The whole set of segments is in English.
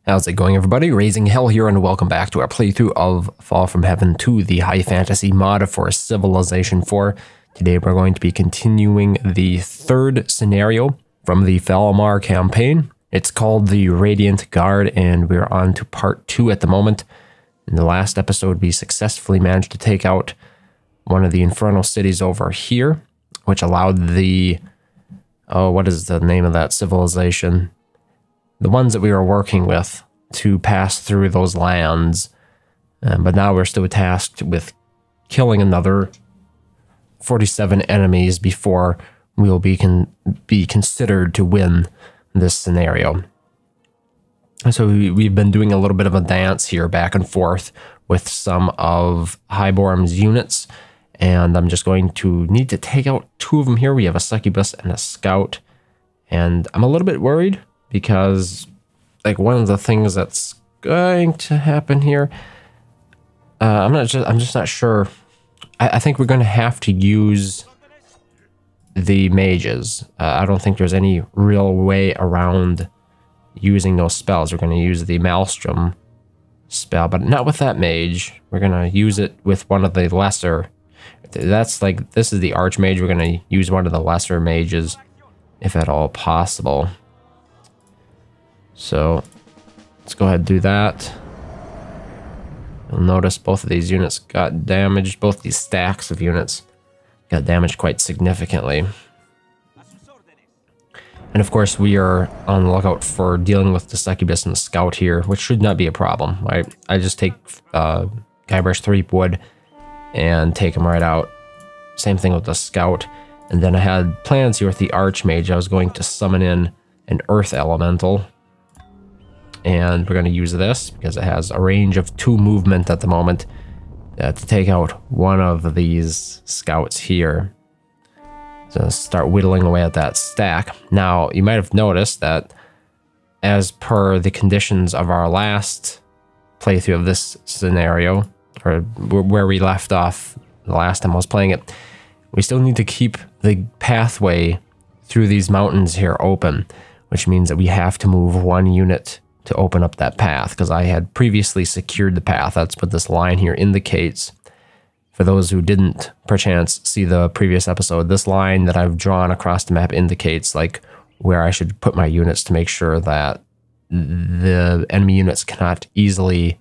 How's it going, everybody? RazingHel here, and welcome back to our playthrough of Fall from Heaven 2, the high fantasy mod for Civilization 4. Today we're going to be continuing the third scenario from the Falmar campaign. It's called the Radiant Guard, and we're on to part 2 at the moment. In the last episode, we successfully managed to take out one of the infernal cities over here, which allowed the... oh, what is the name of that civilization? The ones that we were working with to pass through those lands. But now we're still tasked with killing another 47 enemies before we'll be considered to win this scenario. So we've been doing a little bit of a dance here back and forth with some of Highborm's units. And I'm just going to need to take out 2 of them here. We have a succubus and a scout. And I'm a little bit worried, because like one of the things that's going to happen here, I'm just not sure. I think we're going to have to use the mages. I don't think there's any real way around using those spells. We're going to use the Maelstrom spell, but not with that mage. We're going to use it with one of the lesser. That's like, this is the archmage. We're going to use one of the lesser mages, if at all possible. So let's go ahead and do that. You'll notice both of these units got damaged. Both these stacks of units got damaged quite significantly. And of course, we are on the lookout for dealing with the succubus and the scout here, which should not be a problem. I just take Guybrush 3 wood and take them right out. Same thing with the scout. And then I had plans here with the archmage. I was going to summon in an earth elemental. And we're going to use this because it has a range of 2 movement at the moment to take out one of these scouts here. So start whittling away at that stack. Now, you might have noticed that as per the conditions of our last playthrough of this scenario, or where we left off the last time I was playing it, we still need to keep the pathway through these mountains here open, which means that we have to move 1 unit to open up that path, because I had previously secured the path. That's what this line here indicates. For those who didn't perchance see the previous episode, this line that I've drawn across the map indicates like where I should put my units to make sure that the enemy units cannot easily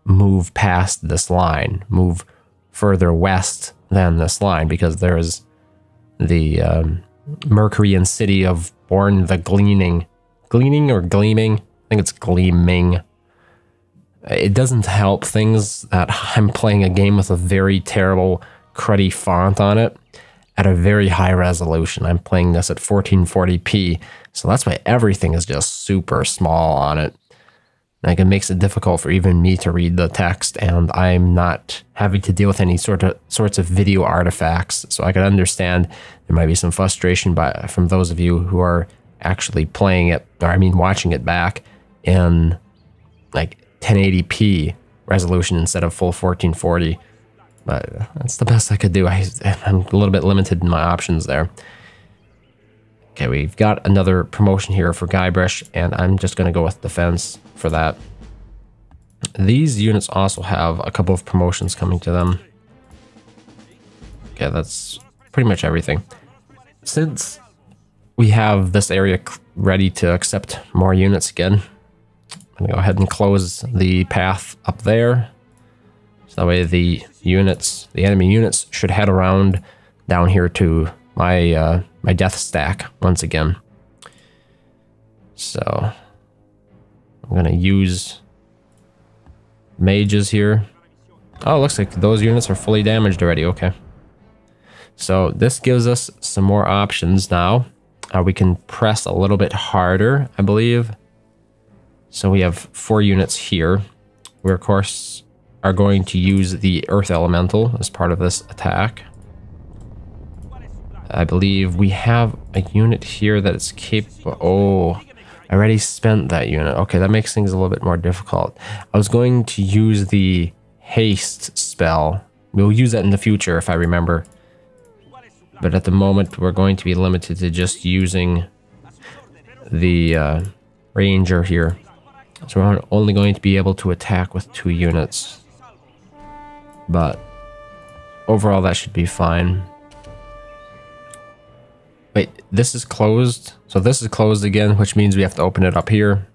move past this line, move further west than this line, because there is the Mercurian city of Born the Gleaning. Gleaning or Gleaming? I think it's Gleaming. It doesn't help things that I'm playing a game with a very terrible, cruddy font on it at a very high resolution. I'm playing this at 1440p, so that's why everything is just super small on it. Like, it makes it difficult for even me to read the text, and I'm not having to deal with any sorts of video artifacts, so I can understand there might be some frustration from those of you who are actually playing it, or I mean watching it back in like 1080p resolution instead of full 1440. But that's the best I could do. I'm a little bit limited in my options there. Okay, we've got another promotion here for Guybrush, and I'm just going to go with defense for that. These units also have a couple of promotions coming to them. Okay, that's pretty much everything. Since we have this area ready to accept more units again, I'm going to go ahead and close the path up there. So that way the enemy units should head around down here to my my death stack once again. So I'm going to use mages here. Oh, it looks like those units are fully damaged already. Okay. So this gives us some more options now. We can press a little bit harder, I believe. So we have 4 units here. We, of course, are going to use the Earth Elemental as part of this attack. I believe we have a unit here that is capable... oh, I already spent that unit. Okay, that makes things a little bit more difficult. I was going to use the Haste spell. We'll use that in the future if I remember. But at the moment, we're going to be limited to just using the Ranger here. So we're only going to be able to attack with 2 units. But overall, that should be fine. Wait, this is closed. So this is closed again, which means we have to open it up here.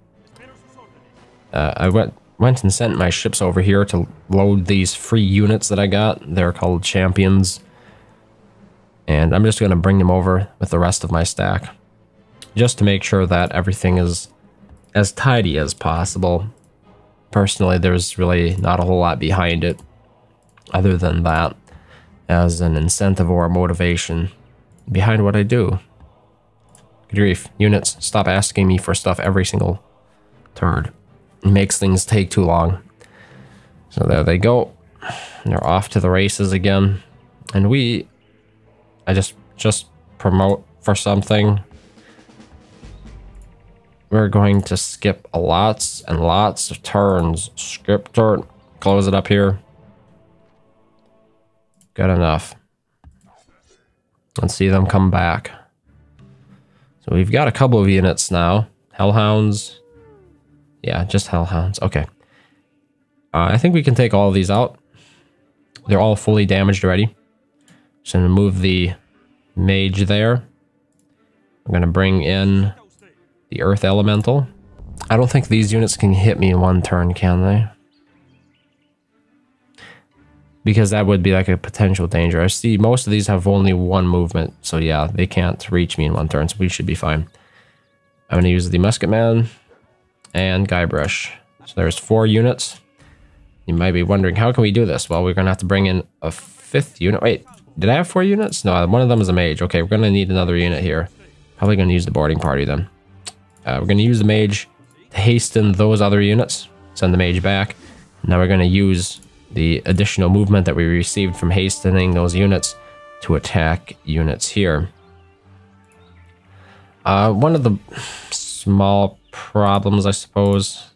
I went and sent my ships over here to load these free units that I got. They're called champions. And I'm just going to bring them over with the rest of my stack, just to make sure that everything is as tidy as possible. Personally, there's really not a whole lot behind it other than that as an incentive or a motivation behind what I do. Good grief, units, stop asking me for stuff every single turn. It makes things take too long. So there they go. They're off to the races again. And I just promote for something. We're going to skip lots and lots of turns. Skip turn. Close it up here. Good enough. Let's see them come back. So we've got a couple of units now. Hellhounds. Yeah, just Hellhounds. Okay. I think we can take all of these out. They're all fully damaged already. Just gonna move the mage there. I'm gonna bring in the earth elemental. I don't think these units can hit me in 1 turn, can they? Because that would be like a potential danger. I see most of these have only 1 movement. So yeah, they can't reach me in 1 turn, so we should be fine. I'm gonna use the musketman and Guybrush. So there's 4 units. You might be wondering, how can we do this? Well, we're gonna have to bring in a 5th unit. Wait, did I have 4 units? No, one of them is a mage. Okay, we're gonna need another unit here. Probably gonna use the boarding party then. We're gonna use the mage to hasten those other units. Send the mage back. Now we're gonna use the additional movement that we received from hastening those units to attack units here. One of the small problems, I suppose.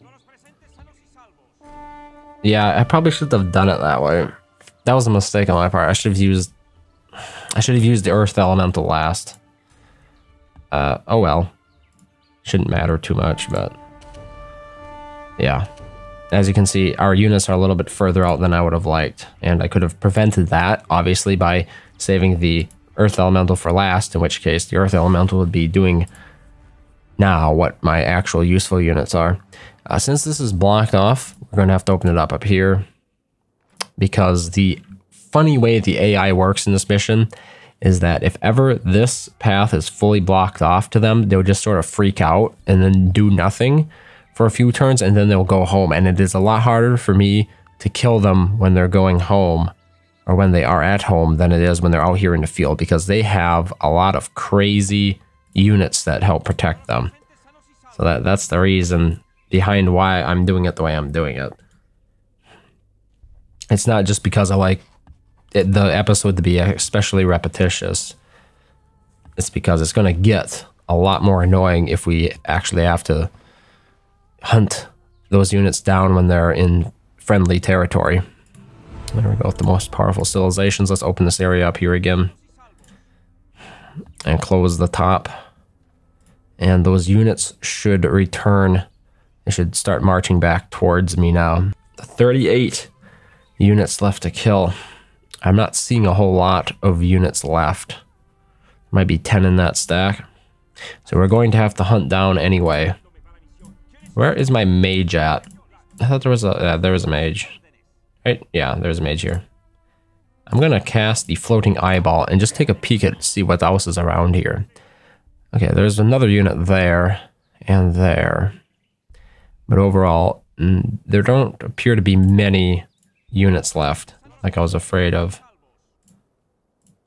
Yeah, I probably should have done it that way. That was a mistake on my part. I should have used the earth elemental last. Oh well. Shouldn't matter too much, but yeah. As you can see, our units are a little bit further out than I would have liked, and I could have prevented that, obviously, by saving the earth elemental for last, in which case the earth elemental would be doing now what my actual useful units are. Since this is blocked off, we're going to have to open it up here, because the funny way the AI works in this mission is that if ever this path is fully blocked off to them, they'll just sort of freak out and then do nothing for a few turns, and then they'll go home. And it is a lot harder for me to kill them when they're going home, or when they are at home, than it is when they're out here in the field, because they have a lot of crazy units that help protect them. So that's the reason behind why I'm doing it the way I'm doing it. It's not just because I like the episode to be especially repetitious. It's because it's going to get a lot more annoying if we actually have to hunt those units down when they're in friendly territory. There we go with the most powerful civilizations. Let's open this area up here again and close the top. And those units should return. They should start marching back towards me now. 38 units left to kill. I'm not seeing a whole lot of units left. Might be 10 in that stack. So we're going to have to hunt down anyway. Where is my mage at? I thought there was a mage. Right? Yeah, there's a mage here. I'm gonna cast the floating eyeball and just take a peek at see what else is around here. Okay, there's another unit there and there. But overall, there don't appear to be many units left, like I was afraid of.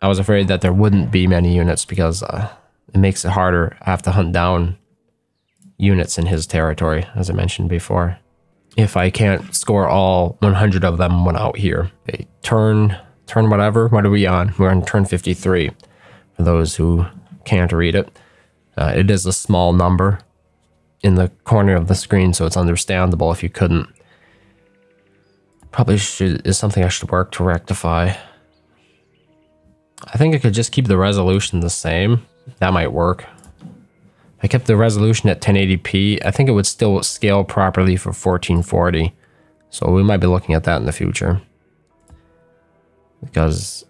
I was afraid that there wouldn't be many units because it makes it harder. I have to hunt down units in his territory, as I mentioned before. If I can't score all 100 of them when out here. Okay, turn whatever. What are we on? We're on turn 53. For those who can't read it. It is a small number in the corner of the screen, so it's understandable if you couldn't. Probably is something I should work to rectify. I think I could just keep the resolution the same. That might work. I kept the resolution at 1080p, I think it would still scale properly for 1440. So we might be looking at that in the future. Because,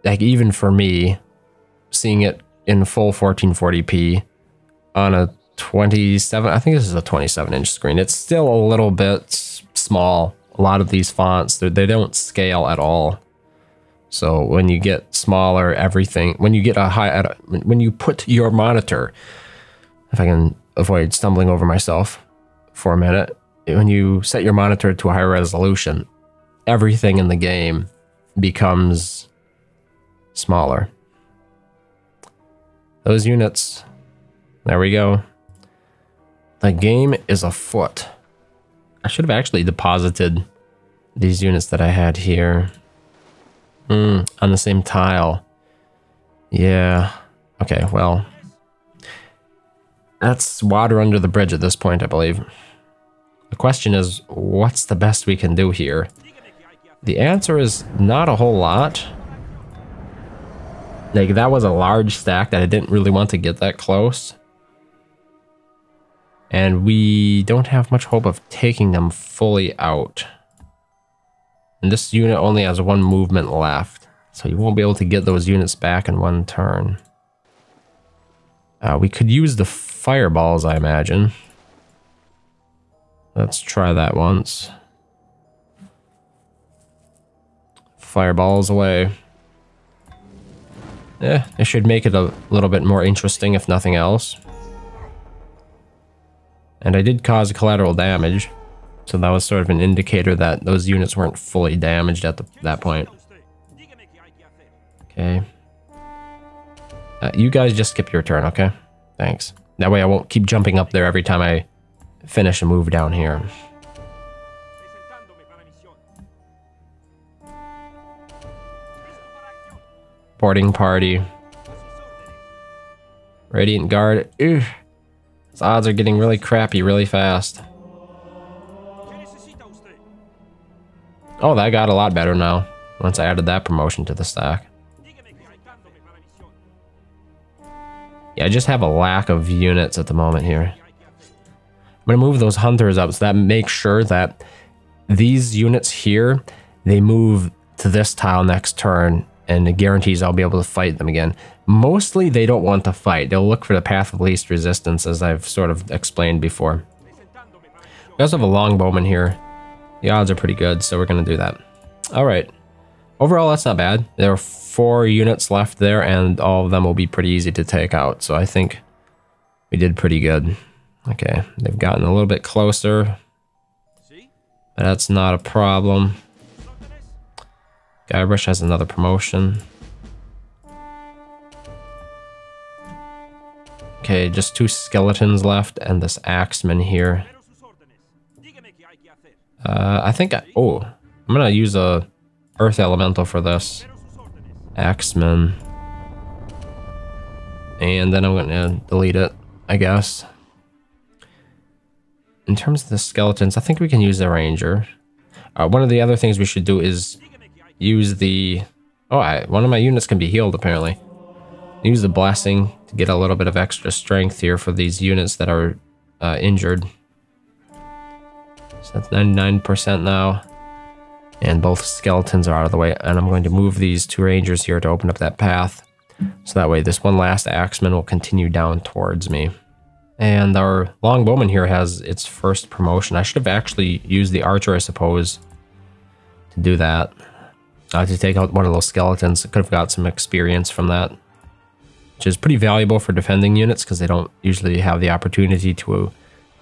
like, even for me, seeing it in full 1440p on a 27, I think this is a 27-inch screen, it's still a little bit small. A lot of these fonts, they don't scale at all. So when you get smaller, everything, when you get when you put your monitor, if I can avoid stumbling over myself for a minute, when you set your monitor to a higher resolution, everything in the game becomes smaller. Those units, there we go. The game is afoot. I should have actually deposited these units that I had here on the same tile. Yeah. Okay, well, that's water under the bridge at this point, I believe. The question is, what's the best we can do here? The answer is not a whole lot. Like, that was a large stack that I didn't really want to get that close. And we don't have much hope of taking them fully out. And this unit only has one movement left, so you won't be able to get those units back in one turn. We could use the fireballs, I imagine. Let's try that once. Fireballs away. Yeah, it should make it a little bit more interesting, if nothing else. And I did cause collateral damage, so that was sort of an indicator that those units weren't fully damaged at that point. Okay. You guys just skip your turn, okay? Thanks. That way I won't keep jumping up there every time I finish a move down here. Boarding party. Radiant Guard. Ugh. Its odds are getting really crappy really fast. Oh, that got a lot better now, once I added that promotion to the stack. Yeah, I just have a lack of units at the moment here. I'm going to move those hunters up so that makes sure that these units here, they move to this tile next turn, and it guarantees I'll be able to fight them again. Mostly they don't want to fight. They'll look for the path of least resistance, as I've sort of explained before. We also have a longbowman here. The odds are pretty good, so we're going to do that. Alright. Overall, that's not bad. There are 4 units left there, and all of them will be pretty easy to take out, so I think we did pretty good. Okay, they've gotten a little bit closer. That's not a problem. Guybrush has another promotion. Okay, just 2 skeletons left and this axeman here. I think oh, I'm gonna use a earth elemental for this axeman. And then I'm gonna delete it, I guess. In terms of the skeletons, I think we can use the ranger. One of the other things we should do is use the... Oh, one of my units can be healed, apparently. Use the blessing to get a little bit of extra strength here for these units that are injured. So that's 99% now. And both skeletons are out of the way. And I'm going to move these 2 rangers here to open up that path. So that way this one last axeman will continue down towards me. And our longbowman here has its first promotion. I should have actually used the archer, I suppose, to do that. To take out one of those skeletons. I could have got some experience from that, which is pretty valuable for defending units because they don't usually have the opportunity to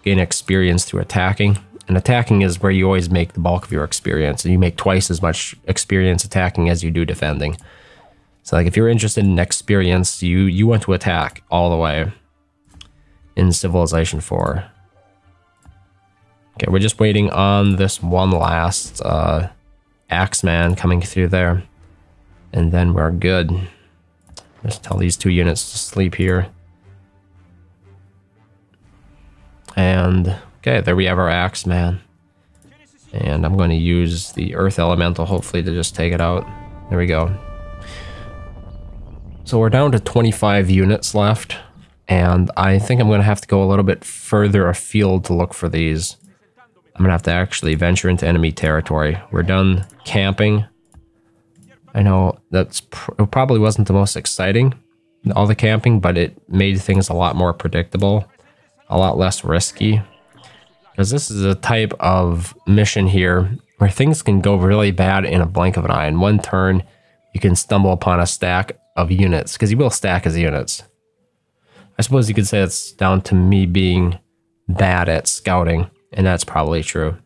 gain experience through attacking. And attacking is where you always make the bulk of your experience. And you make twice as much experience attacking as you do defending. So like if you're interested in experience, you want to attack all the way in Civilization 4. Okay, we're just waiting on this one last axeman coming through there. And then we're good. Just tell these 2 units to sleep here. And okay, there we have our axeman. And I'm going to use the earth elemental hopefully to just take it out. There we go. So we're down to 25 units left. And I think I'm going to have to go a little bit further afield to look for these. I'm going to have to actually venture into enemy territory. We're done camping. I know it probably wasn't the most exciting, all the camping, but it made things a lot more predictable, a lot less risky. Because this is a type of mission here where things can go really bad in a blink of an eye. In one turn, you can stumble upon a stack of units, because you will stack as units. I suppose you could say it's down to me being bad at scouting, and that's probably true.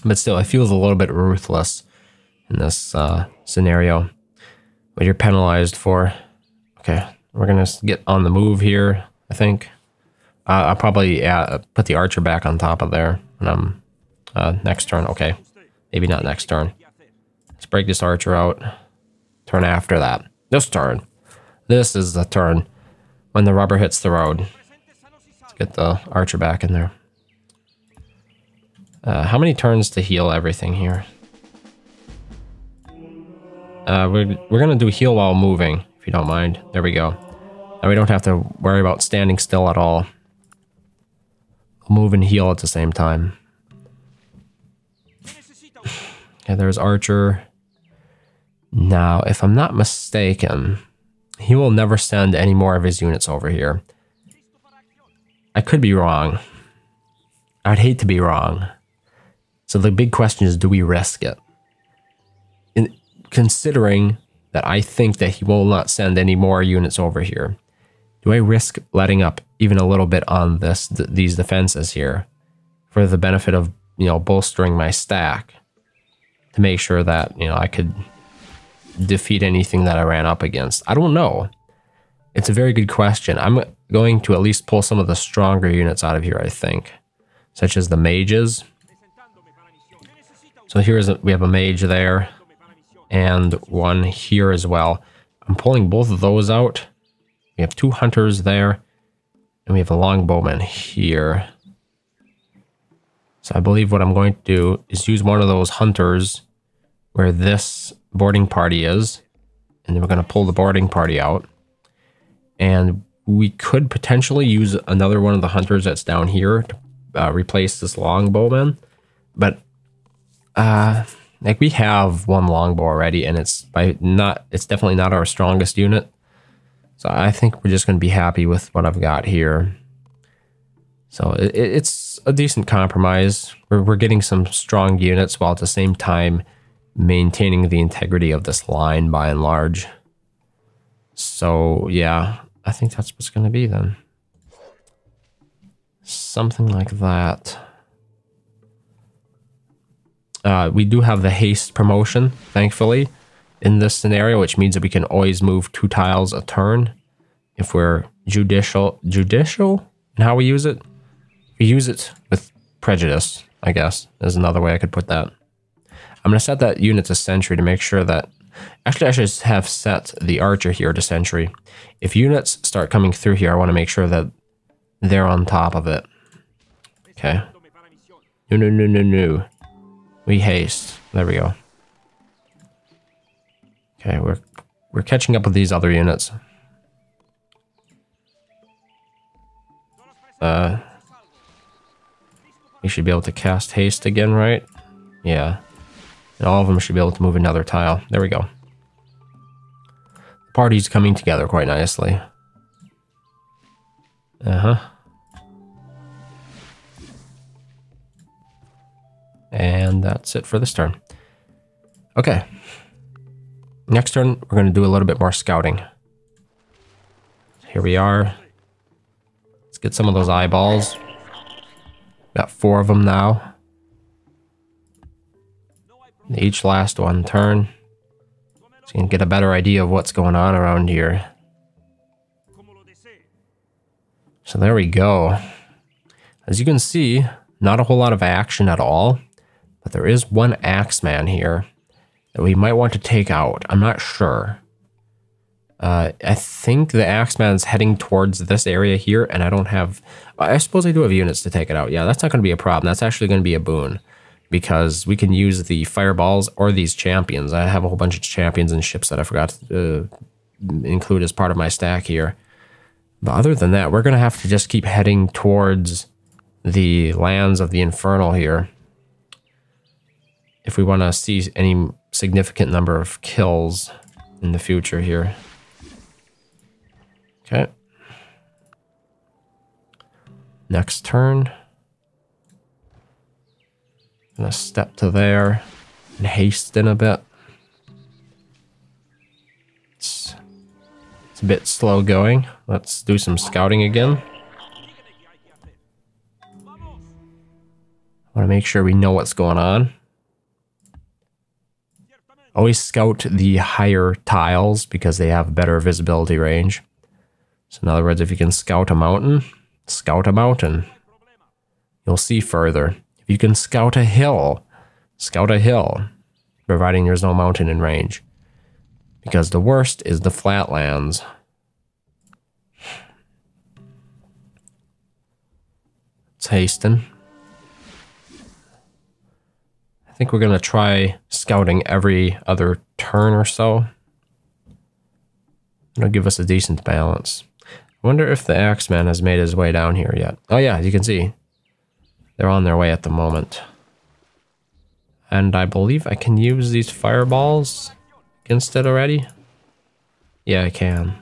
But still, it feels a little bit ruthless in this scenario. What you're penalized for. Okay, we're going to get on the move here, I think. I'll probably put the archer back on top of there. And next turn, okay. Maybe not next turn. Let's break this archer out. Turn after that. This turn. This is the turn when the rubber hits the road. Let's get the archer back in there. How many turns to heal everything here? We're going to do heal while moving, if you don't mind. There we go. Now we don't have to worry about standing still at all. We'll move and heal at the same time. Okay, there's Archer. Now, if I'm not mistaken, he will never send any more of his units over here. I could be wrong. I'd hate to be wrong. So the big question is, do we risk it? Considering that I think that he will not send any more units over here, do I risk letting up even a little bit on these defenses here for the benefit of, bolstering my stack to make sure that, I could defeat anything that I ran up against? I don't know. It's a very good question. I'm going to at least pull some of the stronger units out of here, I think, such as the mages. So we have a mage there and one here as well. I'm pulling both of those out. We have 2 hunters there, and we have a longbowman here. So I believe what I'm going to do is use one of those hunters where this boarding party is, and then we're going to pull the boarding party out. And we could potentially use another one of the hunters that's down here to replace this longbowman. But we have one longbow already, and it's definitely not our strongest unit. So I think we're just going to be happy with what I've got here. So it's a decent compromise. We're getting some strong units while at the same time maintaining the integrity of this line by and large. So yeah, I think that's what's going to be then. Something like that. We do have the haste promotion, thankfully, in this scenario, which means that we can always move 2 tiles a turn if we're judicial in how we use it. We use it with prejudice, I guess, is another way I could put that. I'm going to set that unit to sentry to make sure that... Actually, I should have set the archer here to sentry. If units start coming through here, I want to make sure that they're on top of it. Okay. No. We haste. There we go. Okay, we're catching up with these other units. We should be able to cast haste again, right? Yeah. And all of them should be able to move another tile. There we go. The party's coming together quite nicely. And that's it for this turn. Okay. Next turn, we're going to do a little bit more scouting. Here we are. Let's get some of those eyeballs. Got 4 of them now. Each last one turn. So you can get a better idea of what's going on around here. So there we go. As you can see, not a whole lot of action at all. But there is one Axeman here that we might want to take out. I'm not sure. I think the Axeman's heading towards this area here, and I don't have... I suppose I do have units to take it out. Yeah, that's not going to be a problem. That's actually going to be a boon, because we can use the fireballs or these champions. I have a whole bunch of champions and ships that I forgot to include as part of my stack here. But other than that, we're going to have to just keep heading towards the lands of the Infernal here if we want to see any significant number of kills in the future here. Okay. Next turn. Gonna step to there and hasten a bit. It's a bit slow going. Let's do some scouting again. I want to make sure we know what's going on. Always scout the higher tiles because they have better visibility range. So in other words, if you can scout a mountain, you'll see further. If you can scout a hill, providing there's no mountain in range. Because the worst is the flatlands. It's hasten. I think we're going to try scouting every other turn or so. It'll give us a decent balance. I wonder if the Axeman has made his way down here yet. Oh yeah, you can see. They're on their way at the moment. And I believe I can use these fireballs against it already. Yeah, I can.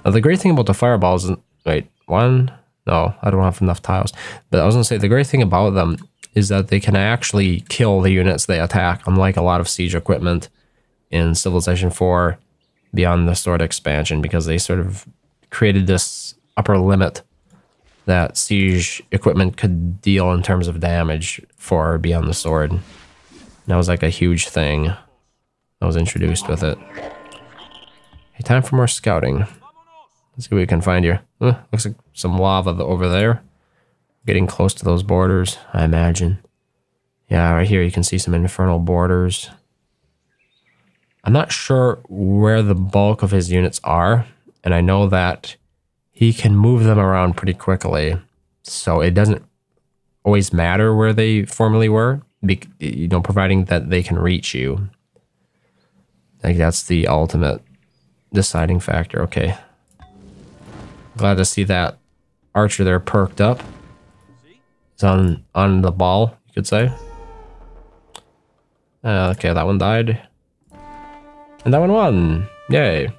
Now the great thing about the fireballs is... Wait, one? No, I don't have enough tiles. But I was going to say, the great thing about them is that they can actually kill the units they attack, unlike a lot of siege equipment in Civilization 4 Beyond the Sword expansion, because they sort of created this upper limit that siege equipment could deal in terms of damage for Beyond the Sword. That was like a huge thing that was introduced with it. Hey, time for more scouting. Let's see what we can find here. Looks like some lava over there. Getting close to those borders, I imagine. Yeah, right here you can see some infernal borders. I'm not sure where the bulk of his units are, and I know that he can move them around pretty quickly, so it doesn't always matter where they formerly were, you know, providing that they can reach you. Like, that's the ultimate deciding factor. Okay. Glad to see that archer there perked up. He's on the ball, you could say. Okay, that one died. And that one won. Yay.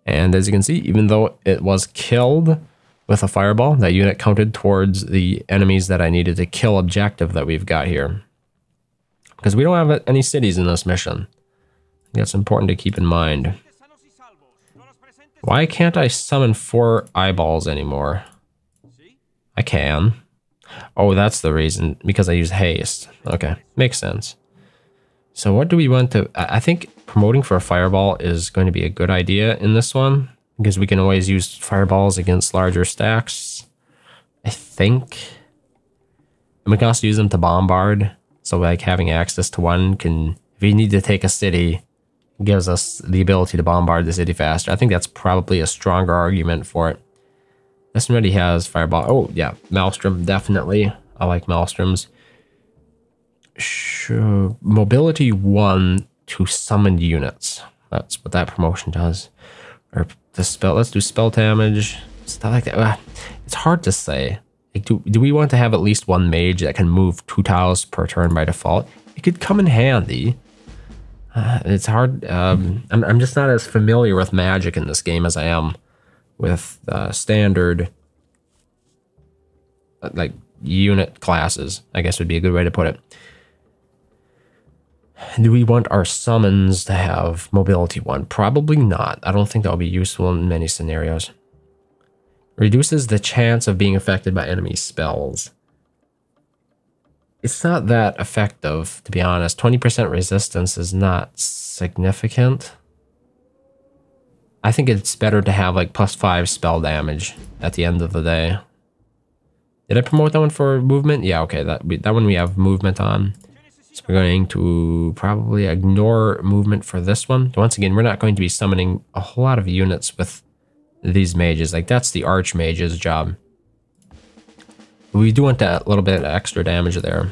And as you can see, even though it was killed with a fireball, that unit counted towards the enemies that I needed to kill objective that we've got here. Because we don't have any cities in this mission. That's important to keep in mind. Why can't I summon 4 eyeballs anymore? I can. Oh, that's the reason. Because I use haste. Okay, makes sense. So what do we want to... I think promoting for a fireball is going to be a good idea in this one, because we can always use fireballs against larger stacks, I think. And we can also use them to bombard. So like having access to one can... If you need to take a city, gives us the ability to bombard the city faster. I think that's probably a stronger argument for it. This one already has fireball. Oh, yeah. Maelstrom, definitely. I like Maelstroms. Sure. Mobility 1 to summoned units. That's what that promotion does. Or the spell. Let's do spell damage. Stuff like that. It's hard to say. Like, do we want to have at least one mage that can move 2 tiles per turn by default? It could come in handy. It's hard. I'm just not as familiar with magic in this game as I am with standard like unit classes, I guess would be a good way to put it. Do we want our summons to have mobility 1? Probably not. I don't think that'll be useful in many scenarios. Reduces the chance of being affected by enemy spells. It's not that effective, to be honest. 20% resistance is not significant. I think it's better to have like +5 spell damage at the end of the day. Did I promote that one for movement? Yeah, okay, that one we have movement on. So we're going to probably ignore movement for this one. Once again, we're not going to be summoning a whole lot of units with these mages. Like, that's the archmage's job. We do want that little bit of extra damage there.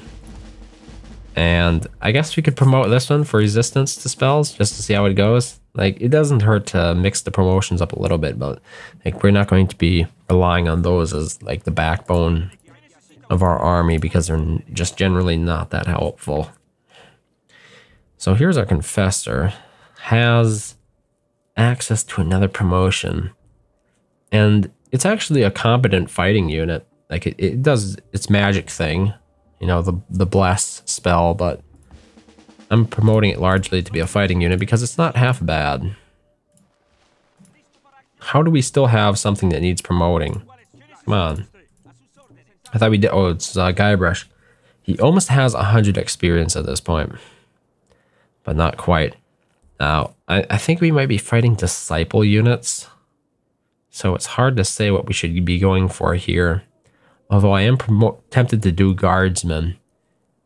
And I guess we could promote this one for resistance to spells, just to see how it goes. Like, it doesn't hurt to mix the promotions up a little bit, but like we're not going to be relying on those as like the backbone of our army because they're just generally not that helpful. So here's our confessor, has access to another promotion, and it's actually a competent fighting unit. Like it does its magic thing, you know, the bless spell, but I'm promoting it largely to be a fighting unit because it's not half bad. How do we still have something that needs promoting? Come on. I thought we did. Oh, it's Guybrush. He almost has 100 experience at this point, but not quite. Now, I think we might be fighting disciple units, so it's hard to say what we should be going for here. Although I am tempted to do guardsmen,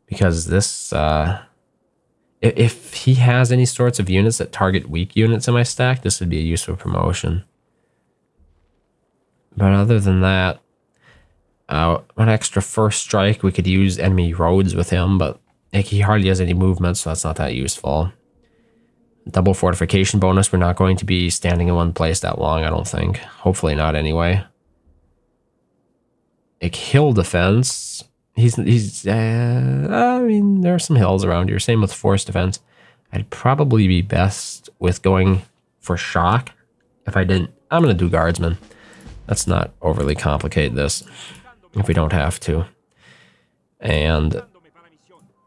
because this, if he has any sorts of units that target weak units in my stack, this would be a useful promotion. But other than that, one extra first strike, we could use enemy roads with him, but like, he hardly has any movement, so that's not that useful. Double fortification bonus, we're not going to be standing in one place that long, I don't think. Hopefully not, anyway. Like, hill defense, I mean, there are some hills around here. Same with force defense. I'd probably be best with going for shock. If I didn't, I'm going to do guardsmen. Let's not overly complicate this if we don't have to. And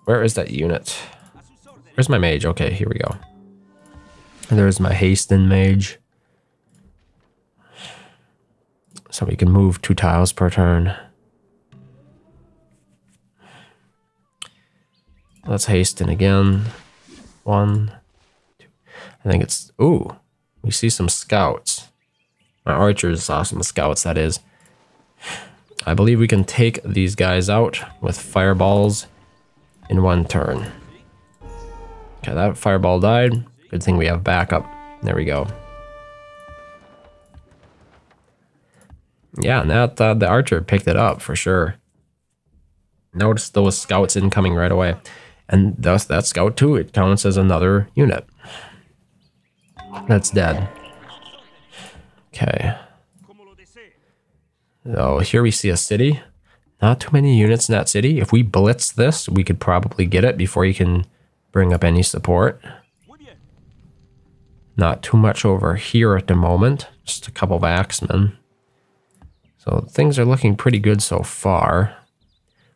where is that unit? Where's my mage? Okay, here we go. And there's my hasten mage. So we can move 2 tiles per turn. Let's hasten again. 1, 2. I think it's... Ooh, we see some scouts. My archers saw some scouts, that is. I believe we can take these guys out with fireballs in 1 turn. Okay, that fireball died. Good thing we have backup. There we go. Yeah, and that the archer picked it up for sure. Notice those scouts incoming right away. And thus that scout too, it counts as another unit. That's dead. Okay. So here we see a city. Not too many units in that city. If we blitz this, we could probably get it before you can bring up any support. Not too much over here at the moment. Just a couple of axemen. So things are looking pretty good so far.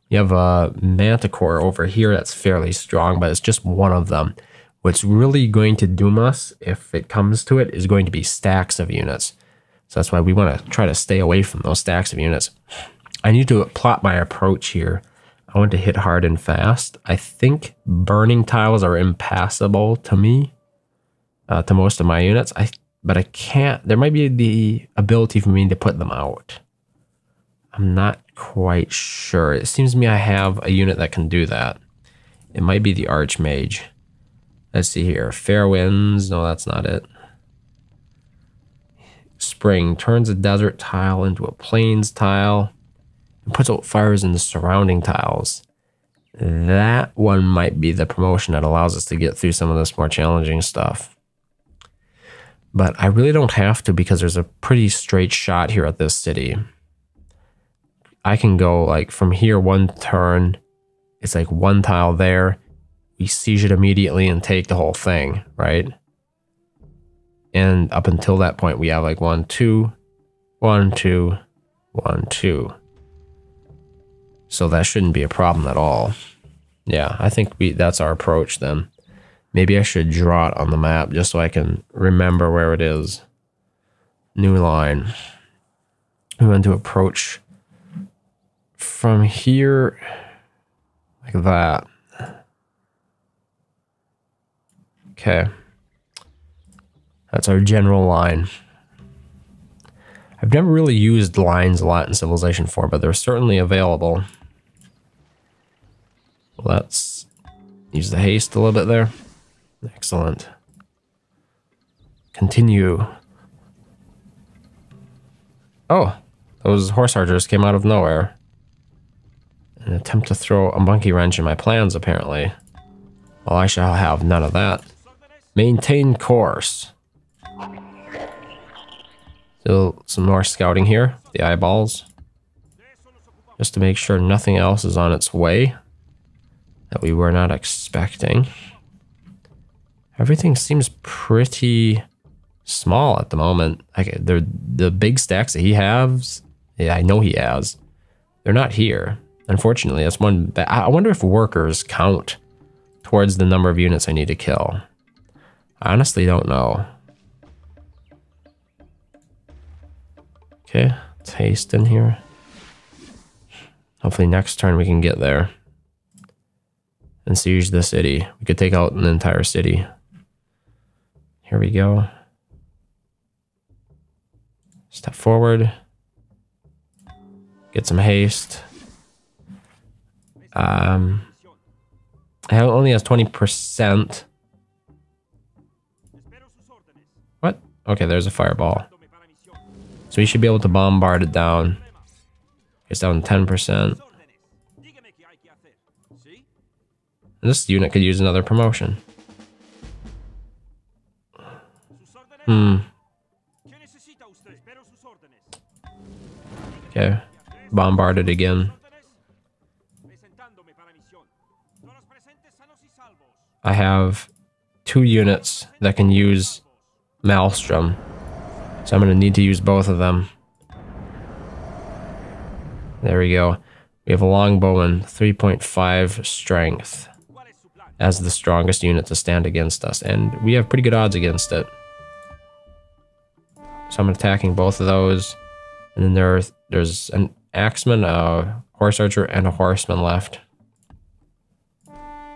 You have a manticore over here that's fairly strong, but it's just one of them. What's really going to doom us, if it comes to it, is going to be stacks of units. So that's why we want to try to stay away from those stacks of units. I need to plot my approach here. I want to hit hard and fast. I think burning tiles are impassable to me, to most of my units. But I can't, there might be the ability for me to put them out. I'm not quite sure. It seems to me I have a unit that can do that. It might be the Archmage. Let's see here. Fair winds. No, that's not it. Spring turns a desert tile into a plains tile and puts out fires in the surrounding tiles. That one might be the promotion that allows us to get through some of this more challenging stuff. But I really don't have to because there's a pretty straight shot here at this city. I can go like from here 1 turn. It's like 1 tile there. We siege it immediately and take the whole thing, right? And up until that point, we have like 1, 2, 1, 2, 1, 2. So that shouldn't be a problem at all. Yeah, I think that's our approach then. Maybe I should draw it on the map just so I can remember where it is. New line. We want to approach from here like that. Okay. That's our general line. I've never really used lines a lot in Civilization 4, but they're certainly available. Let's use the haste a little bit there. Excellent. Continue. Oh, those horse archers came out of nowhere. An attempt to throw a monkey wrench in my plans, apparently. Well, I shall have none of that. Maintain course. Still some more scouting here. The eyeballs. Just to make sure nothing else is on its way that we were not expecting. Everything seems pretty small at the moment. Like the big stacks that he has, yeah, I know he has. They're not here. Unfortunately, that's one. I wonder if workers count towards the number of units I need to kill. I honestly don't know. Okay, let's haste in here. Hopefully next turn we can get there and siege the city. We could take out an entire city. Here we go. Step forward. Get some haste. It only has 20%. What? Okay, there's a fireball. So we should be able to bombard it down. It's down 10%. And this unit could use another promotion. Okay, bombard it again. I have 2 units that can use Maelstrom, so I'm going to need to use both of them. There we go. We have a longbowman, 3.5 strength, as the strongest unit to stand against us, and we have pretty good odds against it. So I'm attacking both of those, and then there's an axeman, a horse archer, and a horseman left,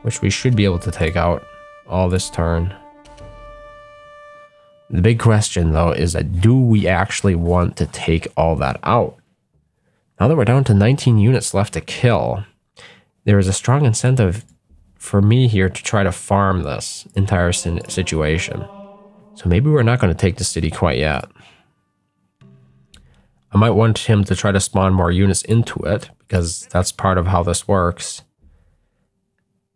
which we should be able to take out all this turn. The big question, though, is that do we actually want to take all that out? Now that we're down to 19 units left to kill, there is a strong incentive for me here to try to farm this entire situation. So maybe we're not going to take the city quite yet. I might want him to try to spawn more units into it, because that's part of how this works.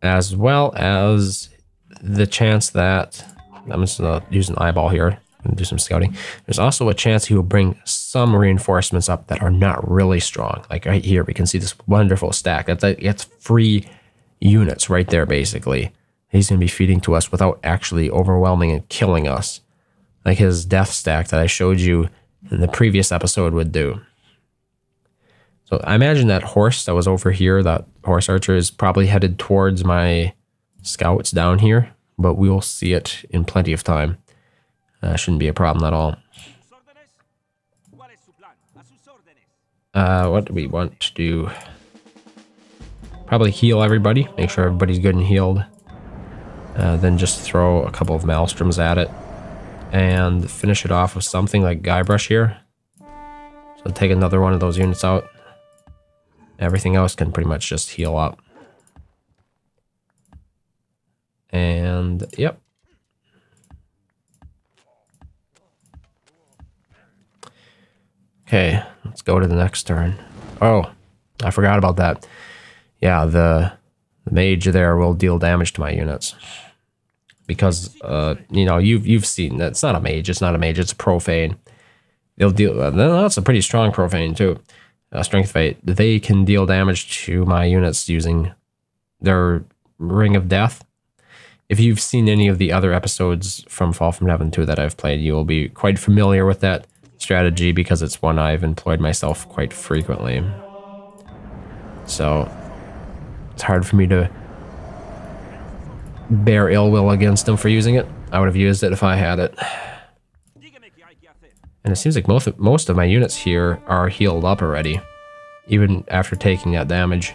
As well as the chance that, I'm just going to use an eyeball here and do some scouting. There's also a chance he will bring some reinforcements up that are not really strong. Like right here, we can see this wonderful stack. That's free units right there, basically. He's going to be feeding to us without actually overwhelming and killing us, like his death stack that I showed you in the previous episode would do. So I imagine that horse that was over here, that horse archer, is probably headed towards my scouts down here, but we will see it in plenty of time. Shouldn't be a problem at all. What do we want to do? Probably heal everybody, make sure everybody's good and healed. Then just throw a couple of maelstroms at it and finish it off with something like Guybrush here. So take another one of those units out. Everything else can pretty much just heal up. And yep. Okay, let's go to the next turn. Oh, I forgot about that. Yeah, the mage there will deal damage to my units. Because, you know, you've seen that it's not a mage, it's a profane. They'll deal, that's a pretty strong profane too. Strength Fate. They can deal damage to my units using their Ring of Death. If you've seen any of the other episodes from Fall from Heaven 2 that I've played, you will be quite familiar with that strategy because it's one I've employed myself quite frequently. So it's hard for me to bear ill will against them for using it. I would have used it if I had it. And it seems like most of my units here are healed up already, even after taking that damage.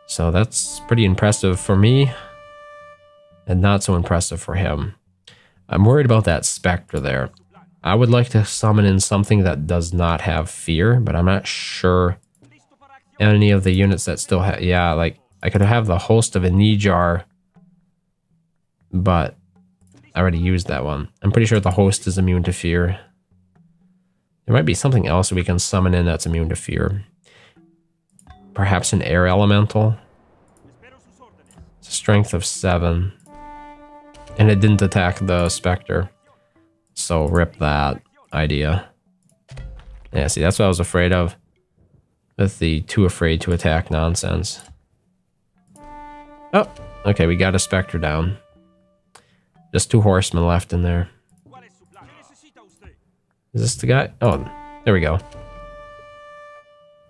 So that's pretty impressive for me, and not so impressive for him. I'm worried about that Spectre there. I would like to summon in something that does not have fear, but I'm not sure any of the units that still have... Yeah, like, I could have the host of a Nijar, but I already used that one. I'm pretty sure the host is immune to fear. There might be something else we can summon in that's immune to fear. Perhaps an air elemental. It's a strength of 7. And it didn't attack the Spectre. So rip that idea. Yeah, see, that's what I was afraid of. With the too afraid to attack nonsense. Oh, okay, we got a Spectre down. Just 2 horsemen left in there. Is this the guy? Oh, there we go.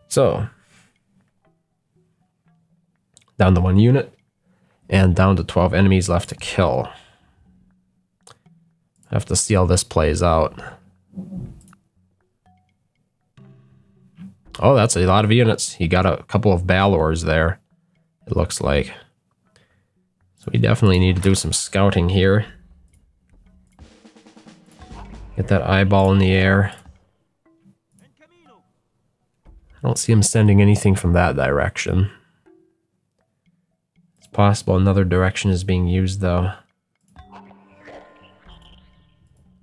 So, down to 1 unit, and down to 12 enemies left to kill. I have to see how this plays out. Oh, that's a lot of units. He got a couple of Balors there, it looks like. So we definitely need to do some scouting here. Get that eyeball in the air. I don't see him sending anything from that direction. It's possible another direction is being used, though.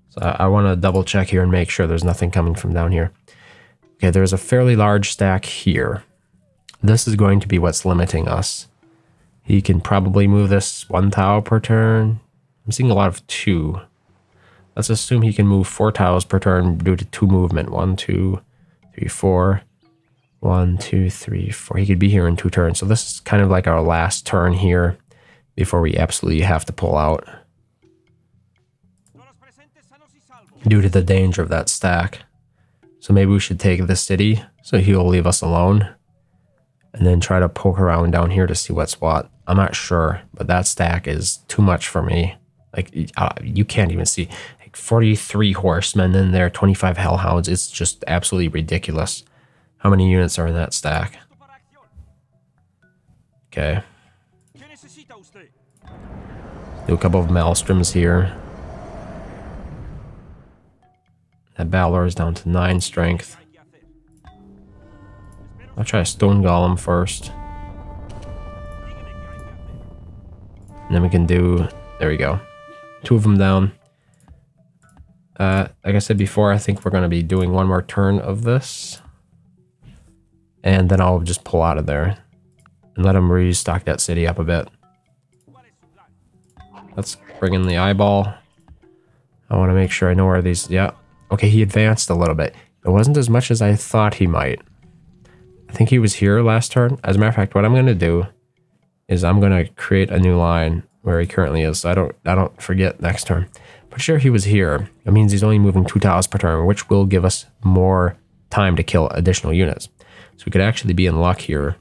So I want to double check here and make sure there's nothing coming from down here. Okay, there's a fairly large stack here. This is going to be what's limiting us. He can probably move this 1 tile per turn. I'm seeing a lot of 2. Let's assume he can move 4 tiles per turn due to 2 movement. 1, 2, 3, 4. 1, 2, 3, 4. He could be here in 2 turns. So this is kind of like our last turn here before we absolutely have to pull out. Due to the danger of that stack. So maybe we should take this city so he'll leave us alone. And then try to poke around down here to see what's what. I'm not sure, but that stack is too much for me. Like, you can't even see. Like 43 horsemen in there, 25 hellhounds. It's just absolutely ridiculous. How many units are in that stack? Okay. Do a couple of Maelstroms here. That Balor is down to 9 strength. I'll try a Stone Golem first. And then we can do... There we go. 2 of them down. Like I said before, I think we're going to be doing 1 more turn of this. And then I'll just pull out of there. And let him restock that city up a bit. Let's bring in the eyeball. I want to make sure I know where these... Yeah. Okay, he advanced a little bit. It wasn't as much as I thought he might. I think he was here last turn. As a matter of fact, what I'm going to do is I'm going to create a new line where he currently is, so I don't forget next turn. But sure, he was here. That means he's only moving 2 tiles per turn, which will give us more time to kill additional units. So we could actually be in luck here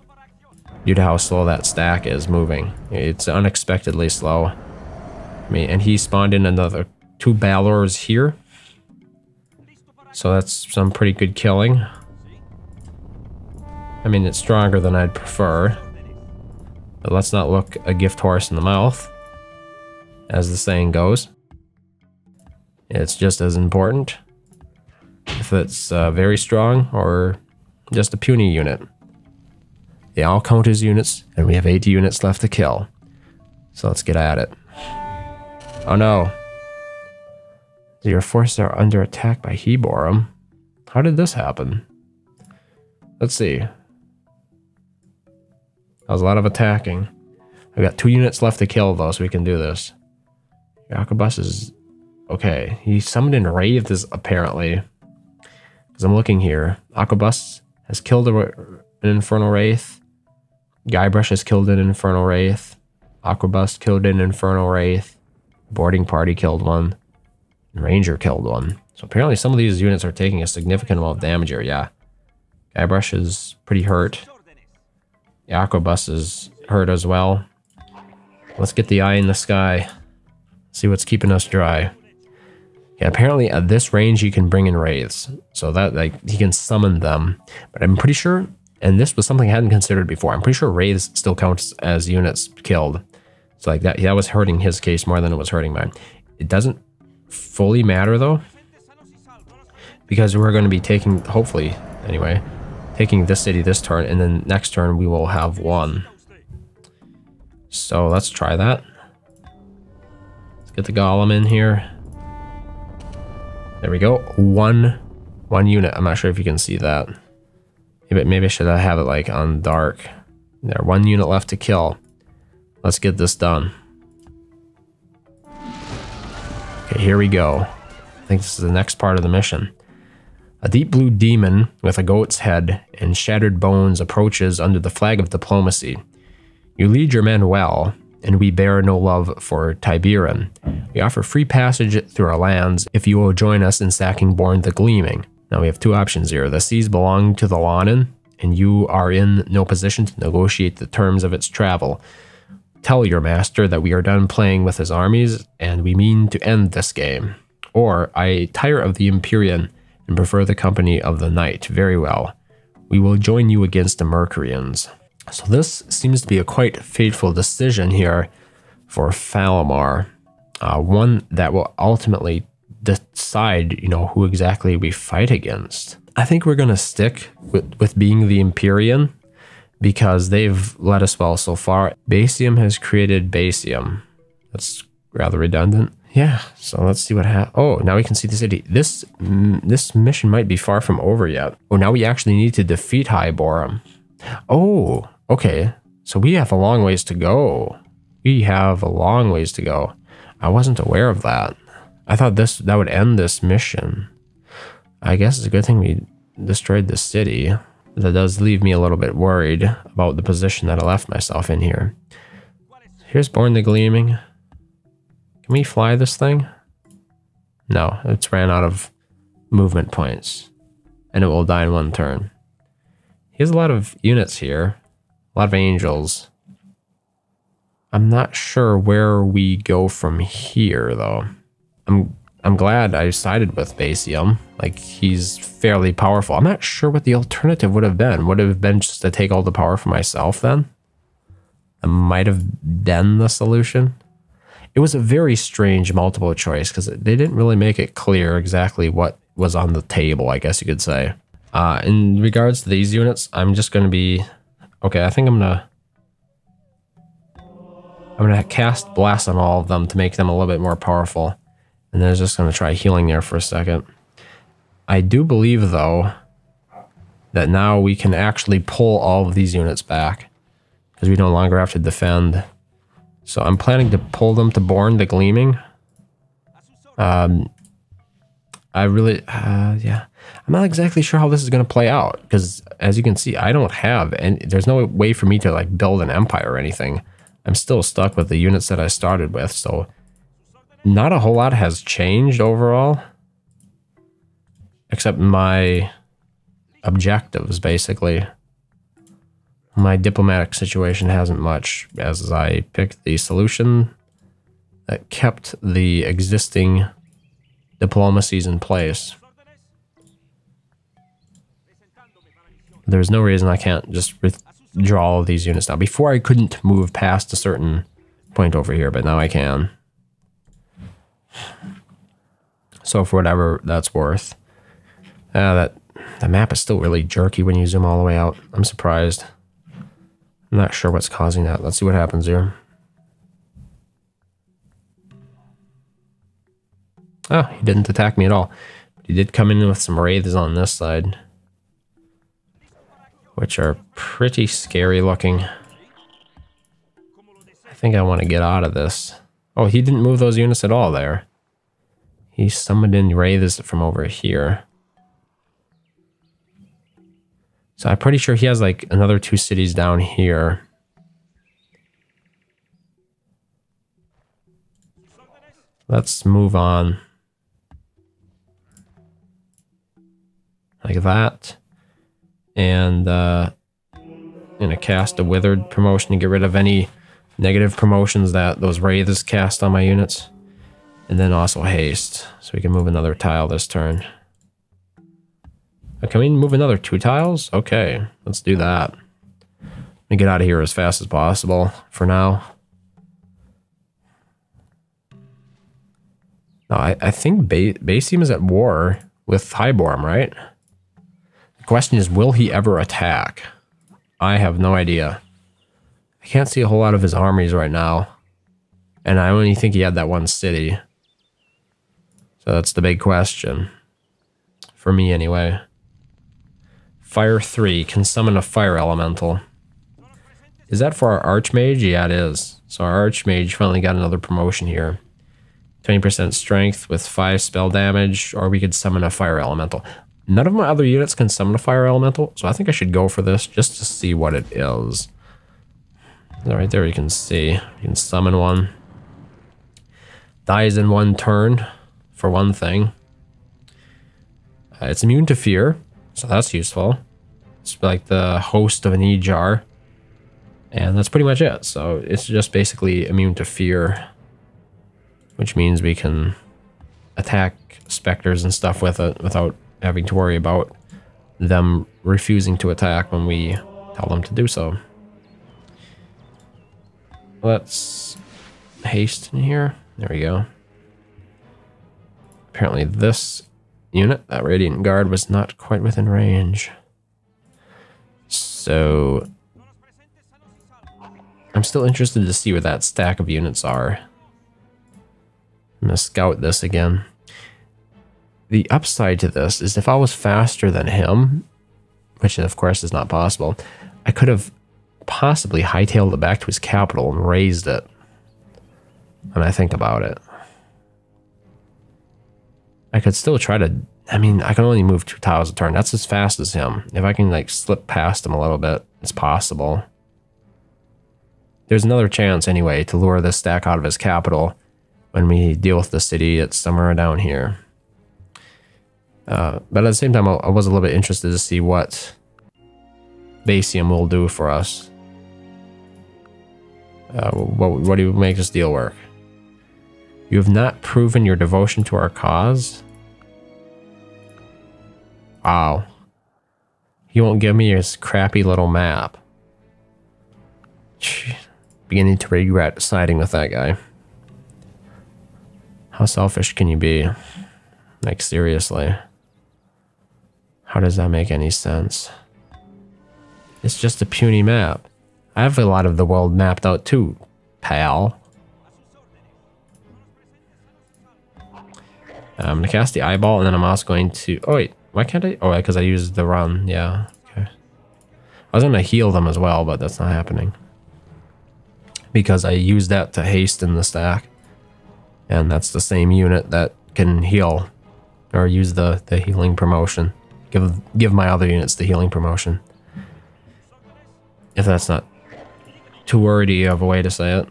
due to how slow that stack is moving. It's unexpectedly slow. I mean, and he spawned in another 2 Balors here. So that's some pretty good killing. I mean, it's stronger than I'd prefer. But let's not look a gift horse in the mouth, as the saying goes. It's just as important if it's very strong or just a puny unit. They all count as units, and we have 80 units left to kill. So let's get at it. Oh no. Your forces are under attack by Heborum. How did this happen? Let's see. That was a lot of attacking. I've got 2 units left to kill though, so we can do this. Yakubus is... Okay, he summoned in Wraiths apparently. Because I'm looking here. Aquabus has killed an Infernal Wraith. Guybrush has killed an Infernal Wraith. Aquabus killed an Infernal Wraith. Boarding Party killed one. And Ranger killed one. So apparently some of these units are taking a significant amount of damage here, yeah. Guybrush is pretty hurt. Aquabus is hurt as well. Let's get the eye in the sky. See what's keeping us dry. Yeah, apparently at this range he can bring in wraiths. So that, like, he can summon them. But I'm pretty sure, and this was something I hadn't considered before, I'm pretty sure wraiths still counts as units killed. So like that was hurting his case more than it was hurting mine. It doesn't fully matter though, because we're going to be taking, hopefully anyway, taking this city this turn, and then next turn we will have 1. So let's try that. Let's get the golem in here. There we go. One unit. I'm not sure if you can see that. Maybe I should have it like on dark. There, 1 unit left to kill. Let's get this done. Okay, here we go. I think this is the next part of the mission. A deep blue demon with a goat's head and shattered bones approaches under the flag of diplomacy. You lead your men well, and we bear no love for Tiberan. We offer free passage through our lands if you will join us in sacking Born the Gleaming. Now we have two options here. The seas belong to the Lonin, and you are in no position to negotiate the terms of its travel. Tell your master that we are done playing with his armies, and we mean to end this game. Or, I tire of the Empyrean and prefer the company of the night. Very well. We will join you against the Mercuryans. So this seems to be a quite fateful decision here for Falamar. One that will ultimately decide, who exactly we fight against. I think we're going to stick with being the Empyrean because they've led us well so far. Basium has created Basium. That's rather redundant. Yeah, so let's see what happens. Oh, now we can see the city. This mission might be far from over yet. Oh, now we actually need to defeat Hyborum. Oh, okay. So we have a long ways to go. We have a long ways to go. I wasn't aware of that. I thought that would end this mission. I guess it's a good thing we destroyed the city. That does leave me a little bit worried about the position that I left myself in here. Here's Born the Gleaming. Can we fly this thing? No, it's ran out of movement points. And it will die in one turn. He has a lot of units here. A lot of angels. I'm not sure where we go from here, though. I'm glad I sided with Basium. Like, he's fairly powerful. I'm not sure what the alternative would have been. Would it have been just to take all the power for myself, then? That might have been the solution. It was a very strange multiple choice because they didn't really make it clear exactly what was on the table, I guess you could say. In regards to these units, I'm just going to be... Okay, I think I'm going to cast Blast on all of them to make them a little bit more powerful. And then I'm just going to try healing there for a second. I do believe, though, that now we can actually pull all of these units back because we no longer have to defend. So I'm planning to pull them to Born the Gleaming. Yeah. I'm not exactly sure how this is going to play out because, as you can see, I don't have, and there's no way for me to like build an empire or anything. I'm still stuck with the units that I started with, so not a whole lot has changed overall, except my objectives, basically. My diplomatic situation hasn't much, as I picked the solution that kept the existing diplomacies in place. There's no reason I can't just withdraw all of these units now. Before I couldn't move past a certain point over here, but now I can. So for whatever that's worth. The map is still really jerky when you zoom all the way out. I'm surprised. I'm not sure what's causing that. Let's see what happens here. Oh, he didn't attack me at all. But he did come in with some wraiths on this side, which are pretty scary looking. I think I want to get out of this. Oh, he didn't move those units at all there. He summoned in wraiths from over here. So I'm pretty sure he has like another 2 cities down here. Let's move on. Like that. And I'm gonna cast a Withered promotion to get rid of any negative promotions that those wraiths cast on my units. And then also haste, so we can move another tile this turn. Can we move another 2 tiles? Okay, let's do that. Let me get out of here as fast as possible for now. No, I think Basium is at war with Hyborum, right? The question is, will he ever attack? I have no idea. I can't see a whole lot of his armies right now. And I only think he had that one city. So that's the big question. For me, anyway. Fire 3 can summon a fire elemental. Is that for our Archmage? Yeah, it is. So our Archmage finally got another promotion here. 20% strength with 5 spell damage, or we could summon a fire elemental. None of my other units can summon a fire elemental, so I think I should go for this just to see what it is. Right there you can see. You can summon one. Dies in 1 turn, for one thing. It's immune to fear, so that's useful. It's like the host of an E-jar. And that's pretty much it. So it's just basically immune to fear, which means we can attack specters and stuff with it without having to worry about them refusing to attack when we tell them to do so. Let's haste in here. There we go. Apparently this unit, that Radiant Guard, was not quite within range. So I'm still interested to see where that stack of units are. I'm gonna scout this again. The upside to this is if I was faster than him, which of course is not possible, I could have possibly hightailed it back to his capital and raised it. When I think about it, I could still try to, I mean, I can only move 2 tiles a turn. That's as fast as him. If I can like slip past him a little bit, it's possible. There's another chance anyway to lure this stack out of his capital when we deal with the city. It's somewhere down here. But at the same time, I was a little bit interested to see what Basium will do for us. What do you make this deal work? You have not proven your devotion to our cause? Wow. He won't give me his crappy little map. Beginning to regret siding with that guy. How selfish can you be? Like, seriously. How does that make any sense? It's just a puny map. I have a lot of the world mapped out too, pal. I'm gonna cast the eyeball, and then I'm also going to... Oh wait, why can't I? Oh, because I used the run. Yeah, okay. I was gonna heal them as well, but that's not happening. Because I used that to hasten the stack. And that's the same unit that can heal. Or use the healing promotion. Give my other units the healing promotion. If that's not too wordy of a way to say it.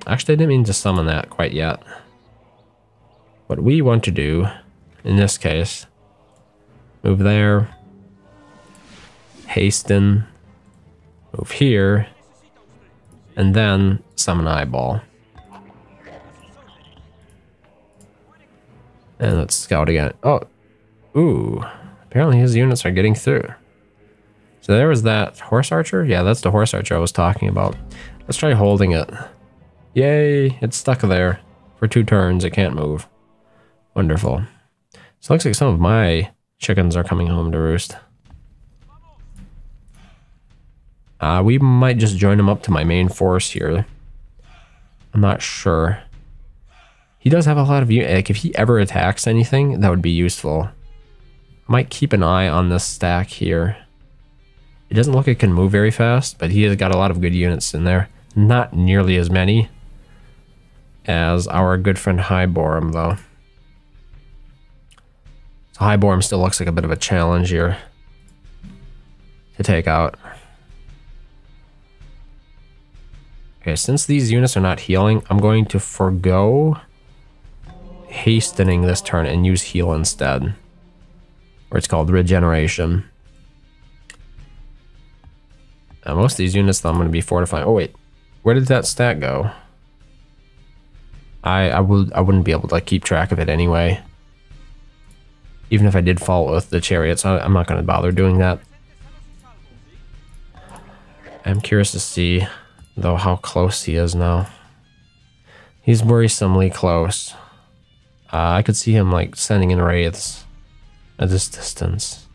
Actually, I didn't mean to summon that quite yet. What we want to do, in this case, move there, hasten, move here, and then summon eyeball. And let's scout again. Oh, ooh, apparently his units are getting through. So there was that horse archer. Yeah, that's the horse archer I was talking about. Let's try holding it. Yay, it's stuck there. For 2 turns, it can't move. Wonderful. So it looks like some of my chickens are coming home to roost. We might just join him up to my main force here. I'm not sure. He does have a lot of units. Like, if he ever attacks anything, that would be useful. I might keep an eye on this stack here. It doesn't look like it can move very fast, but he has got a lot of good units in there. Not nearly as many as our good friend Highborm, though. So Highborm still looks like a bit of a challenge here to take out. Okay, since these units are not healing, I'm going to forego hastening this turn and use heal instead. Or it's called regeneration. Now, most of these units, though, I'm going to be fortifying. Oh, wait. Where did that stat go? I wouldn't be able to keep track of it anyway. Even if I did follow with the chariots, I'm not going to bother doing that. I'm curious to see, though, how close he is now. He's worrisomely close. I could see him, like, sending in wraiths at this distance.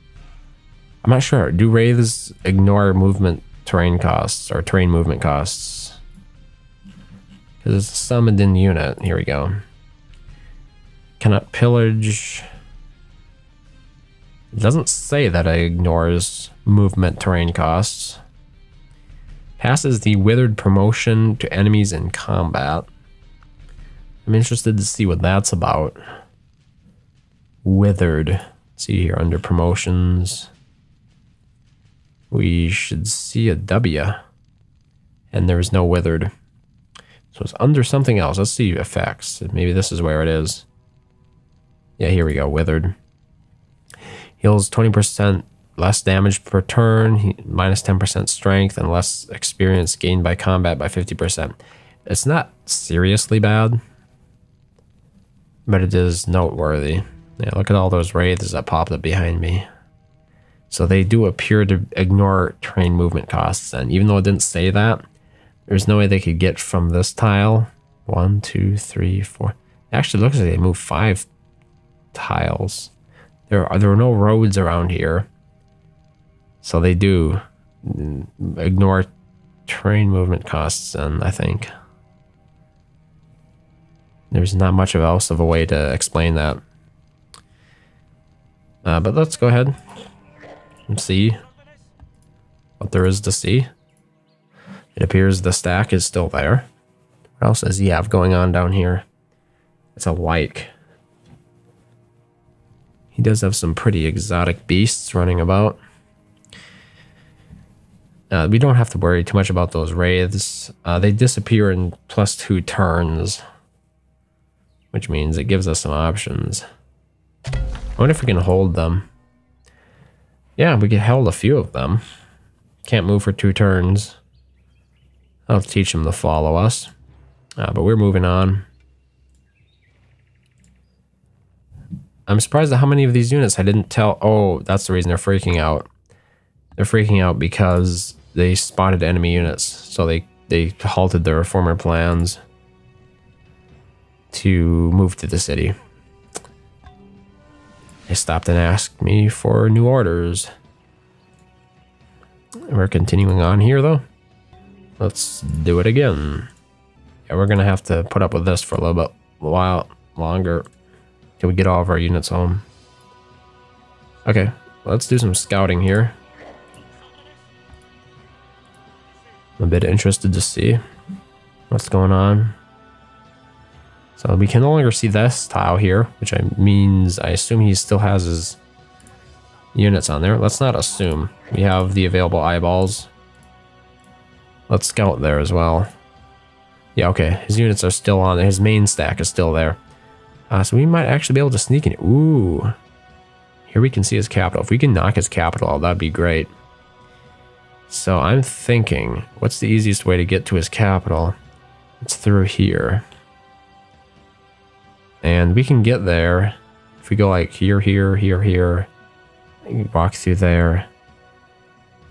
I'm not sure. Do wraiths ignore movement terrain costs or terrain movement costs? Because it's a summoned in unit. Here we go. Cannot pillage. It doesn't say that it ignores movement terrain costs. Passes the withered promotion to enemies in combat. I'm interested to see what that's about. Withered. See here under promotions. We should see a W. And there's no withered. So it's under something else. Let's see effects. Maybe this is where it is. Yeah, here we go. Withered. Heals 20% less damage per turn, minus 10% strength, and less experience gained by combat by 50%. It's not seriously bad, but it is noteworthy. Yeah, look at all those wraiths that popped up behind me. So they do appear to ignore terrain movement costs, and even though it didn't say that, there's no way they could get from this tile. 1, 2, 3, 4. It actually looks like they moved 5 tiles. There are no roads around here. So they do ignore terrain movement costs, and I think there's not much else of a way to explain that. But let's go ahead and see what there is to see. It appears the stack is still there. What else does he have going on down here? It's a like. He does have some pretty exotic beasts running about. We don't have to worry too much about those wraiths. They disappear in +2 turns, which means it gives us some options. I wonder if we can hold them. Yeah, we can hold a few of them. Can't move for 2 turns. I'll teach them to follow us. But we're moving on. I'm surprised at how many of these units I didn't tell. Oh, that's the reason they're freaking out. They're freaking out because they spotted enemy units. So they halted their former plans to move to the city. They stopped and asked me for new orders. We're continuing on here though. Let's do it again. Yeah, we're gonna have to put up with this for a while longer till we get all of our units home. Okay, let's do some scouting here. I'm a bit interested to see what's going on. So we can no longer see this tile here, which means I assume he still has his units on there. Let's not assume. We have the available eyeballs. Let's scout there as well. Yeah, okay. His units are still on there. His main stack is still there. So we might actually be able to sneak in. Ooh. Here we can see his capital. If we can knock his capital out, that'd be great. So I'm thinking, what's the easiest way to get to his capital? It's through here. And we can get there if we go like here, here. Walk through there,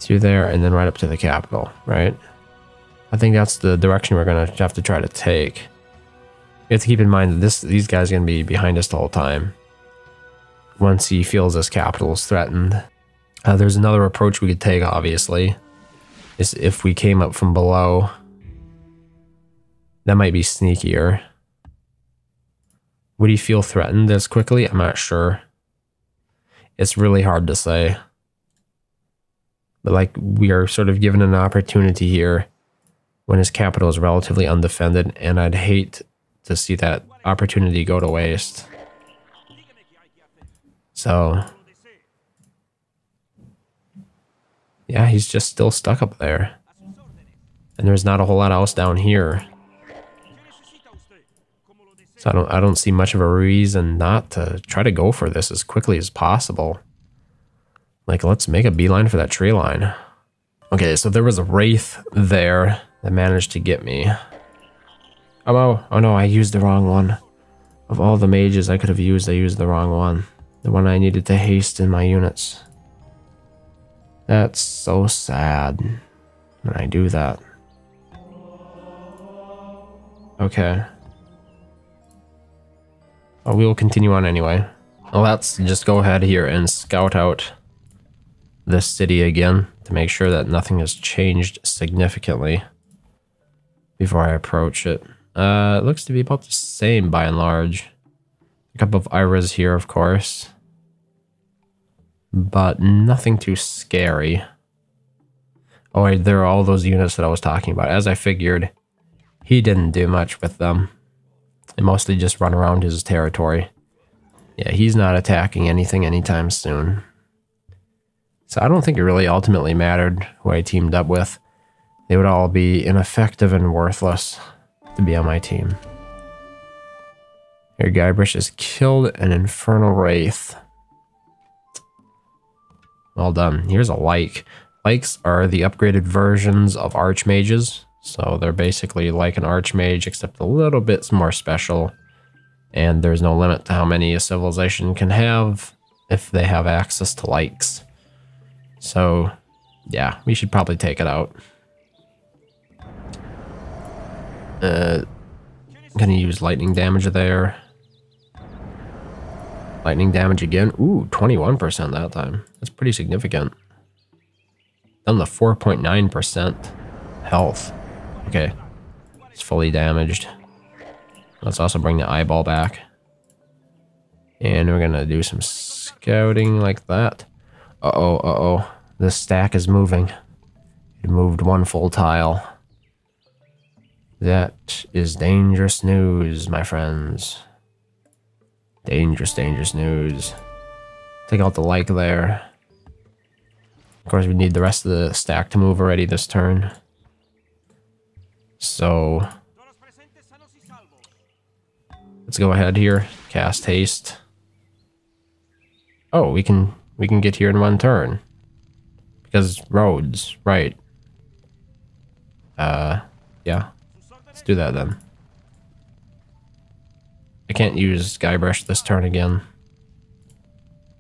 and then right up to the capital, right? I think that's the direction we're going to have to try to take. We have to keep in mind that these guys are going to be behind us the whole time. Once he feels his capital is threatened. There's another approach we could take, obviously. Is if we came up from below. That might be sneakier. Would he feel threatened as quickly? I'm not sure. It's really hard to say. But like, we are sort of given an opportunity here when his capital is relatively undefended, and I'd hate to see that opportunity go to waste. So yeah, he's just still stuck up there. And there's not a whole lot else down here. So I don't see much of a reason not to try to go for this as quickly as possible. Like, let's make a beeline for that tree line. Okay, so there was a wraith there that managed to get me. Oh no, I used the wrong one. Of all the mages I could have used, I used the wrong one. The one I needed to haste in my units. That's so sad when I do that. Okay. Oh, we will continue on anyway. Well, let's just go ahead here and scout out this city again to make sure that nothing has changed significantly before I approach it. It looks to be about the same by and large. A couple of Iras here, of course. But nothing too scary. Oh, wait, there are all those units that I was talking about. As I figured, he didn't do much with them. They mostly just run around his territory. Yeah, he's not attacking anything anytime soon. So I don't think it really ultimately mattered who I teamed up with. They would all be ineffective and worthless to be on my team. Here, Guybrush has killed an Infernal Wraith. Well done. Here's a like. Likes are the upgraded versions of Archmages. So they're basically like an Archmage, except a little bit more special. And there's no limit to how many a civilization can have if they have access to likes. So, yeah, we should probably take it out. Gonna use lightning damage there. Lightning damage again. Ooh, 21% that time. That's pretty significant. Done the 4.9% health. Okay. It's fully damaged. Let's also bring the eyeball back. And we're gonna do some scouting like that. Uh-oh, uh-oh. The stack is moving. It moved one full tile. That is dangerous news, my friends. Dangerous, dangerous news. Take out the like there. Of course, we need the rest of the stack to move already this turn. So let's go ahead here. Cast haste. Oh, we can get here in one turn. Because roads, right. Yeah. Let's do that then. I can't use Guybrush this turn again.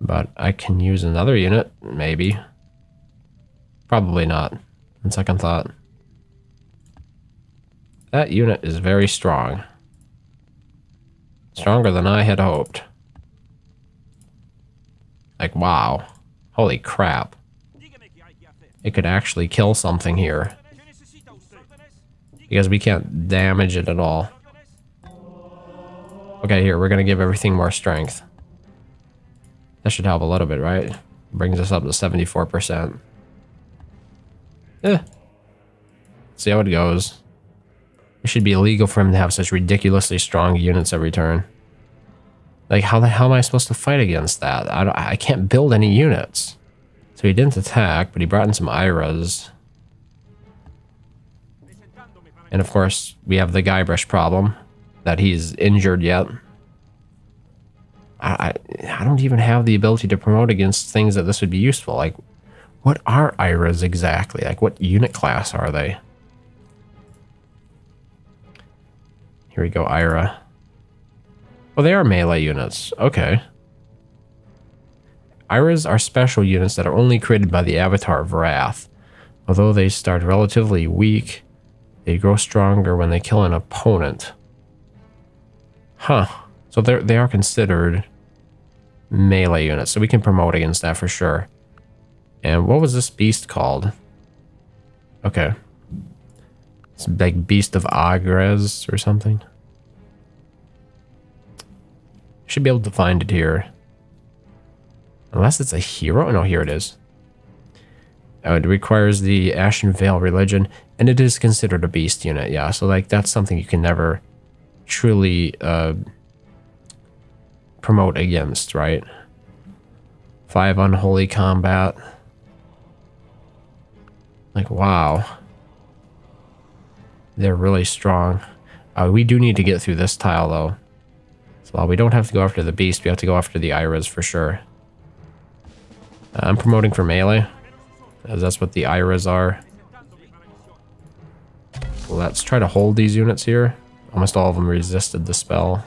But I can use another unit, maybe. Probably not, on second thought. That unit is very strong. Stronger than I had hoped. Like, wow. Holy crap. It could actually kill something here. Because we can't damage it at all. Okay, here, we're gonna give everything more strength. That should help a little bit, right? Brings us up to 74%. See how it goes. It should be illegal for him to have such ridiculously strong units every turn. Like, how the hell am I supposed to fight against that? I can't build any units. So he didn't attack, but he brought in some Iras. And of course, we have the Guybrush problem. That he's injured yet. I don't even have the ability to promote against things that this would be useful. Like, what are Iras exactly? Like, what unit class are they? Here we go, Ira. Oh, they are melee units. Okay. Iras are special units that are only created by the Avatar of Wrath. Although they start relatively weak, they grow stronger when they kill an opponent. Huh. So they are considered melee units, so we can promote against that for sure. And what was this beast called? Okay. It's like Beast of Agres or something. Should be able to find it here. Unless it's a hero? No, here it is. It requires the Ashen Veil religion, and it is considered a beast unit, yeah. So, like, that's something you can never truly promote against, right? 5 unholy combat. Like, wow. They're really strong. We do need to get through this tile, though. So while we don't have to go after the beast, we have to go after the Iras for sure. I'm promoting for melee, as that's what the Iras are. Let's try to hold these units here. Almost all of them resisted the spell.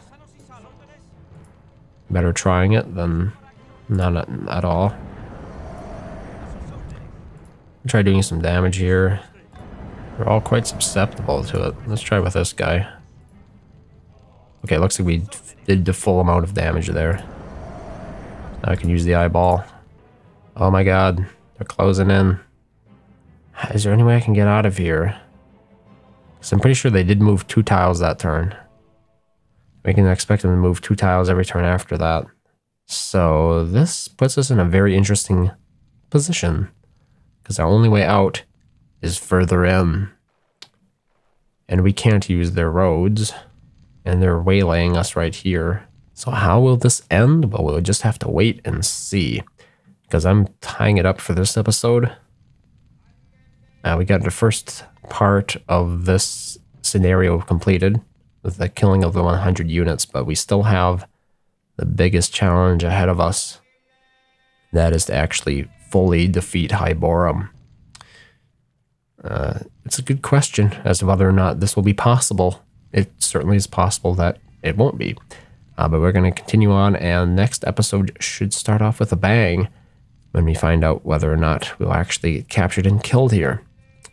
Better trying it than none at all. Try doing some damage here. They're all quite susceptible to it. Let's try with this guy. Okay, looks like we did the full amount of damage there. Now I can use the eyeball. Oh my god, they're closing in. Is there any way I can get out of here? Because I'm pretty sure they did move 2 tiles that turn. We can expect them to move 2 tiles every turn after that. So this puts us in a very interesting position. Because our only way out is further in. And we can't use their roads. And they're waylaying us right here. So how will this end? Well, we'll just have to wait and see. Because I'm tying it up for this episode. We got the first part of this scenario completed with the killing of the 100 units, but we still have the biggest challenge ahead of us. That is to actually fully defeat Hyborum. It's a good question as to whether or not this will be possible. It certainly is possible that it won't be. But we're going to continue on, and next episode should start off with a bang when we find out whether or not we'll actually get captured and killed here.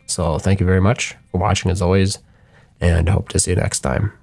So thank you very much for watching as always, and hope to see you next time.